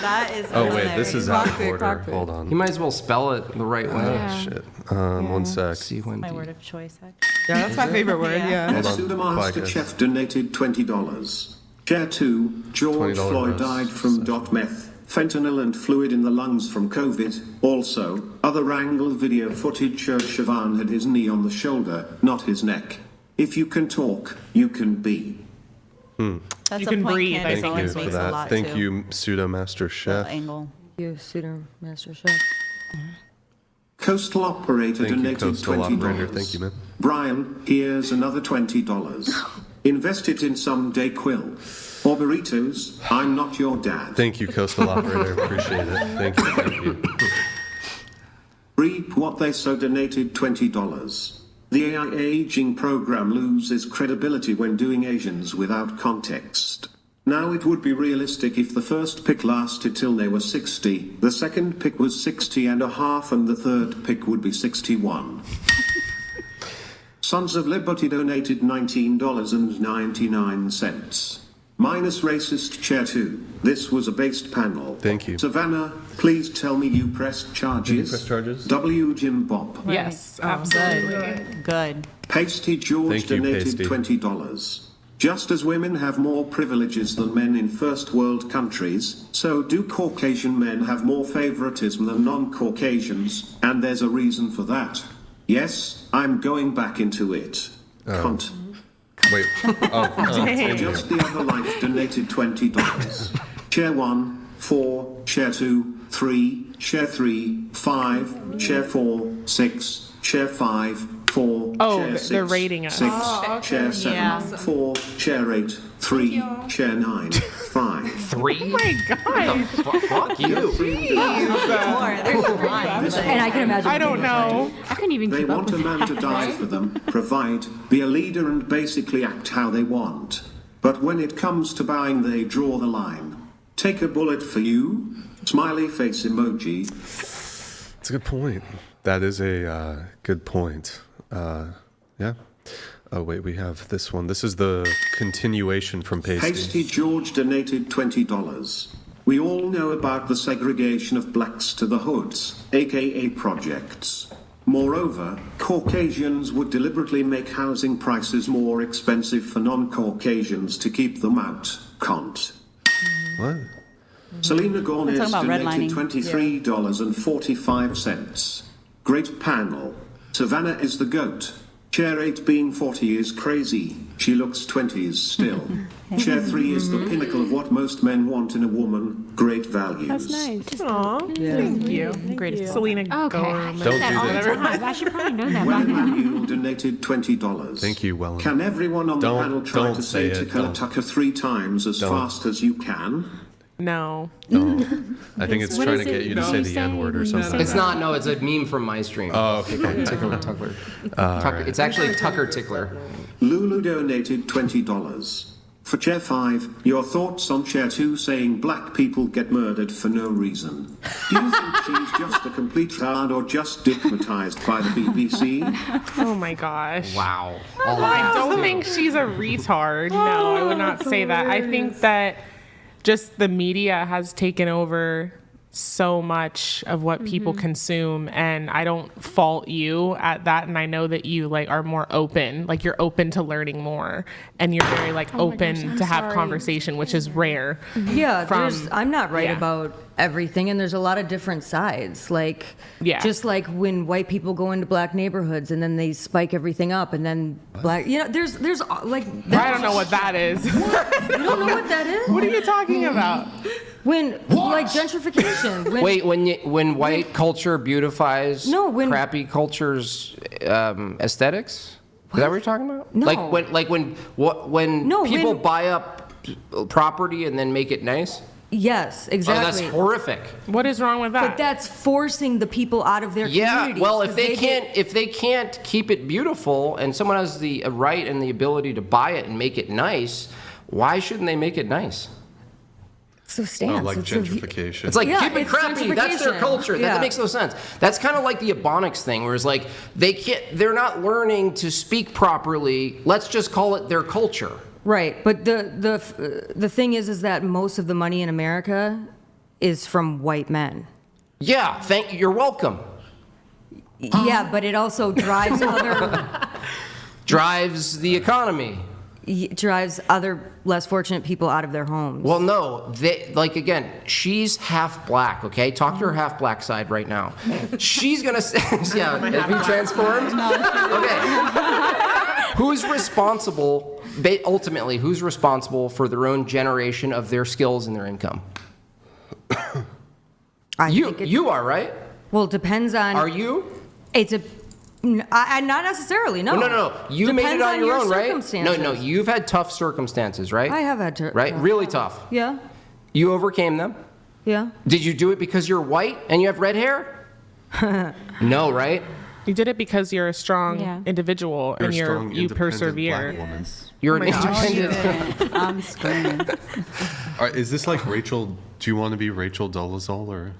That is. Oh wait, this is out of Cockpit, order. cockpit. Hold on. You might as well spell it the right way. Yeah. Shit. One sec. My word of choice. Yeah, that's my favorite word, yeah. Hold on. Pseudomaster Quiet, Chef donated $20. Chair 2, George $20 Floyd roast died from session. dot meth, fentanyl and fluid in the lungs from COVID. Also, other angle video footage showed Siobhan had his knee on the shoulder, not his neck. If you can talk, you can be. That's You a can point breathe, Candace I think. Thank you always for makes a that. lot Thank too. you, Pseudomaster The Chef. angle. You, Pseudo Master Chef. Coastal Operator Thank you, donated Coastal $20. Operator. Thank you, man. Brian, here's another $20. Invest it in some Dayquil. Or burritos, I'm not your dad. Thank you, Coastal Operator. Appreciate it. Thank you. Thank you. Reap what they sow donated $20. The AI aging program loses credibility when doing Asians without context. Now it would be realistic if the first pick lasted till they were 60, the second pick was 60 and a half, and the third pick would be 61. Sons of Liberty donated $19.99. Minus racist chair 2. This was a based panel. Thank you. Savannah, please tell me you pressed charges. Did you press charges? W. Jim Bob. Yes, Oh, absolutely. Good. Pasty George Thank you, donated Pasty. $20. Just as women have more privileges than men in first world countries, so do Caucasian men have more favoritism than non-Caucasians, and there's a reason for that. Yes, I'm going back into it. Cunt. Wait. Thank you. Just the Other Life donated $20. Chair 1, 4, Chair 2, 3, Chair 3, 5, Chair 4, 6, Chair 5, 4, Oh, Chair they're 6, rating us. 6, Oh, okay. Chair 7, Yeah. 4, Chair 8, 3, Chair 9, 5. 3? Oh my God. Fuck you. More. There's a line. And I can imagine. I don't know. I couldn't even They keep up want a with man to die for them, provide, be a leader and basically act how they want. But when it comes to buying, they draw the line. Take a bullet for you? Smiley face emoji. That's a good point. That is a good point. Yeah. Oh, wait, we have this one. This is the continuation from Pasty Pasty. George donated $20. We all know about the segregation of blacks to the hoods, aka projects. Moreover, Caucasians would deliberately make housing prices more expensive for non-Caucasians to keep them out. Cunt. What? Selena Gomez talking about donated redlining. $23.45. Great panel. Savannah is the GOAT. Chair 8 being 40 is crazy. She looks 20s still. Chair 3 is the pinnacle of what most men want in a woman. Great values. That's nice. Aw, thank you. Greatest. Selena Okay. I Gomez. say Don't that do all that. the time. I should probably know that. Well, by now. you donated $20. Thank you, Wellen. Can everyone on the Don't- panel try don't to say say it, Tucker don't. Tucker 3 times as Don't. fast as you can? No. No. I think it's What trying is to it get you to you say the say N-word or when you something. say It's not. No, it's a meme from my stream. Oh, okay. Tucker. Tucker. It's actually Tucker Tickler. Lulu donated $20. For Chair 5, your thoughts on Chair 2 saying black people get murdered for no reason. Do you think she's just a complete clown or just stigmatized by the BBC? Oh my gosh. Wow. All I of don't these, think too. she's a retard. No, I would not say that. I think that just the media has taken over so much of what people consume, and I don't fault you at that. And I know that you like are more open, like you're open to learning more, and you're very like open gosh, I'm to have sorry. conversation, which is rare. Yeah, From- I'm not right yeah. about everything, and there's a lot of different sides. Like, Yeah. just like when white people go into black neighborhoods and then they spike everything up, and then black, there's like. I don't know what that is. You don't know what that is? What are you talking about? When like gentrification. Wait, when white culture beautifies No, when- crappy culture's aesthetics? Is that what you're talking about? No. When No, people when- buy up property and then make it nice? Yes, Oh, exactly. that's horrific. What is wrong with that? But that's forcing the people out of their Yeah, communities. well, if 'cause they get- can't keep it beautiful, and someone has the right and the ability to buy it and make it nice, why shouldn't they make it nice? So stance. Oh, like it's a- gentrification. It's like Yeah, keep it it's crappy. That's their gentrification. culture. Yeah. That makes no sense. That's kind of like the Ebonics thing, where it's like they're not learning to speak properly. Let's just call it their culture. Right, but the thing is that most of the money in America is from white men. Yeah, you're welcome. Yeah, but it also drives Drives the economy. drives other less fortunate people out of their homes. Well, no, again, she's half black, okay? Talk to her half black side right now. She's gonna say, yeah, have you transformed? Okay. Who's responsible, ultimately, who's responsible for their own generation of their skills and their income? You are, right? Well, it depends on. Are you? Not necessarily, no. No. You made it on your own, right? Circumstances. No. You've had tough circumstances, right? I have had right? Really tough. Yeah. You overcame them. Yeah. Did you do it because you're white and you have red hair? No, right? You did it because you're a strong individual and you persevere. You're an independent. I'm screaming. All right, is this like Rachel? Do you want to be Rachel Dolezal or?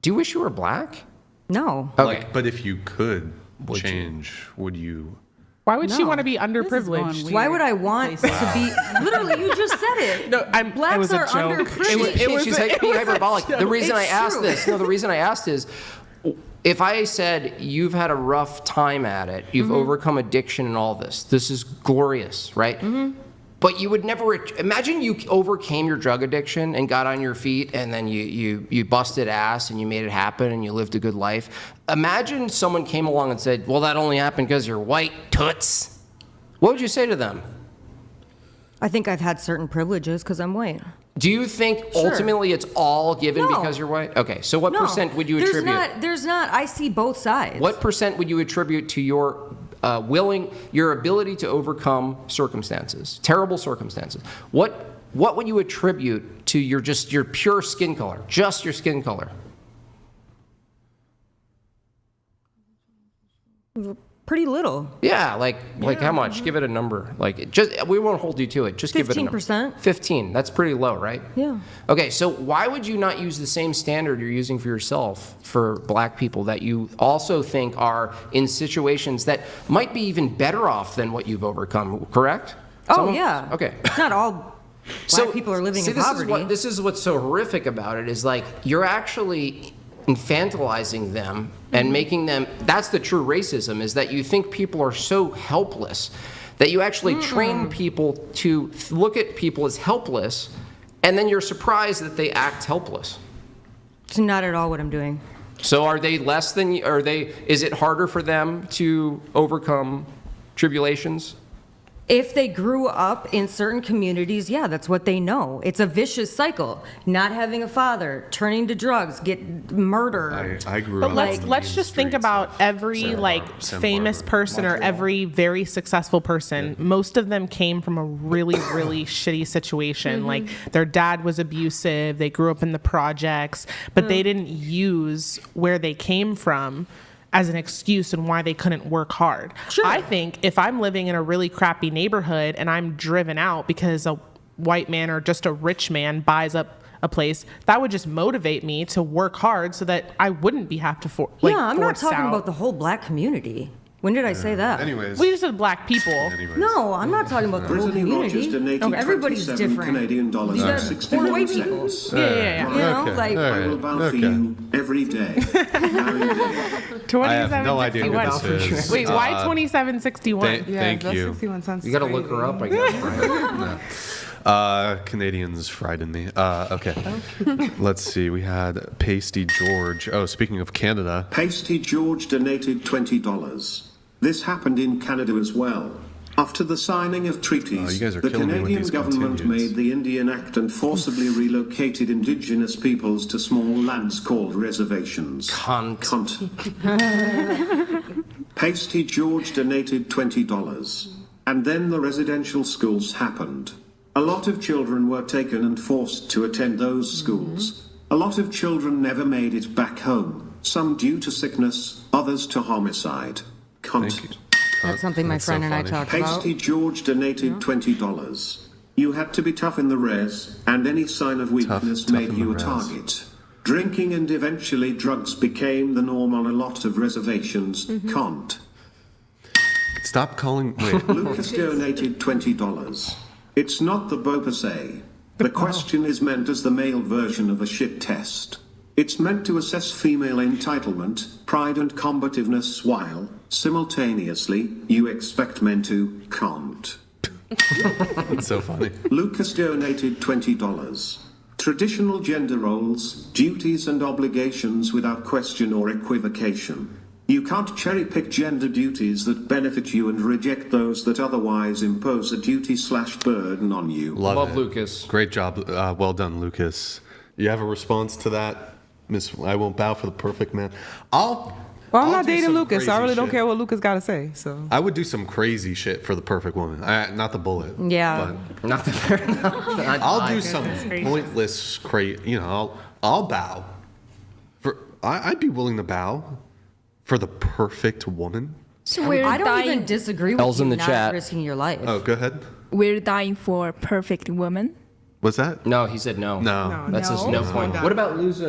Do you wish you were black? No. Okay. Like, but if you could change, would you? Why would she No. want to be underprivileged? Why would I want to be? Literally, you just said it. No, it Blacks was a are joke. underprivileged. She's being hyperbolic. The reason I asked this, the reason I asked is, if I said you've had a rough time at it, you've overcome addiction and all this, this is glorious, right? But you would never imagine you overcame your drug addiction and got on your feet, and then you busted ass and you made it happen and you lived a good life. Imagine someone came along and said, "Well, that only happened because you're white, toots." What would you say to them? I think I've had certain privileges because I'm white. Do you think ultimately it's all given No. because you're white? Okay, so what No, percent would you attribute? There's not. I see both sides. What percent would you attribute to your your ability to overcome circumstances, terrible circumstances? What would you attribute to your pure skin color, just your skin color? Pretty little. Yeah, like how much? Give it a number. We won't hold you to it. Just give it a number. 15%. 15. That's pretty low, right? Yeah. Okay, so why would you not use the same standard you're using for yourself for black people that you also think are in situations that might be even better off than what you've overcome, correct? Yeah. Okay. It's not all black people are living in poverty. This is what's so horrific about it is you're actually infantilizing them and making them, that's the true racism, is that you think people are so helpless that you actually train people to look at people as helpless, and then you're surprised that they act helpless. It's not at all what I'm doing. So are they less than you? Is it harder for them to overcome tribulations? If they grew up in certain communities, yeah, that's what they know. It's a vicious cycle. Not having a father, turning to drugs, get murdered. I grew But up. let's just think about every Santa famous Barbara, person or every very successful person. Most of them came from a really really shitty situation. Like their dad was abusive, they grew up in the projects, but they didn't use where they came from as an excuse and why they couldn't work hard. Sure. I think if I'm living in a really crappy neighborhood and I'm driven out because a white man or just a rich man buys up a place, that would just motivate me to work hard so that I wouldn't be have to I'm not force talking out. about the whole black community. When did I say that? Anyways. We just said black people. No, I'm not talking about the whole Brittany Rogers community. donated Everybody's 27 different. Canadian dollars You and got 61 poor white people. cents. Yeah. You know, Okay, like all I right. will vote for you every day. I have no idea what this is. Wait, why 2761? Thank you. 61 cents. You got to look her up, I guess. Right? Canadians frighten me. Okay. Let's see. We had Pasty George. Oh, speaking of Canada. Pasty George donated $20. This happened in Canada as well. After the signing of treaties, you guys are the killing me with Canadian these government continues. made the Indian Act and forcibly relocated Indigenous peoples to small lands called reservations. Cunt. Pasty George donated $20. And then the residential schools happened. A lot of children were taken and forced to attend those schools. A lot of children never made it back home, some due to sickness, others to homicide. Thank you. That's something my That's so friend and I funny. talked about. Pasty George donated $20. You had to be tough in the res, and any sign of weakness Tough made in you the a res. target. Drinking and eventually drugs became the norm on a lot of reservations. Cont. Stop calling. Wait. Lucas donated $20. It's not the beau per se. The question is meant as the male version of a shit test. It's meant to assess female entitlement, pride and combativeness while, simultaneously, you expect men to can't. It's so funny. Lucas donated $20. Traditional gender roles, duties and obligations without question or equivocation. You can't cherry-pick gender duties that benefit you and reject those that otherwise impose a duty/burden on you. Love it. Lucas. Great job. Well done, Lucas. You have a response to that, Miss? I won't bow for the perfect man. Well, I'm I'll not do dating some Lucas, so I crazy really don't shit. care what Lucas got to say. So I would do some crazy shit for the perfect woman. Not the bullet. Yeah. But Not that I'll do some gracious. pointless, I'll bow. I'd be willing to bow for the perfect woman. So we're I don't dying. even disagree with L's you in the not chat. risking your life. Oh, go ahead. We're dying for perfect woman. What's that? No, he said no. No. That's just no No. point. Oh my God. What about lose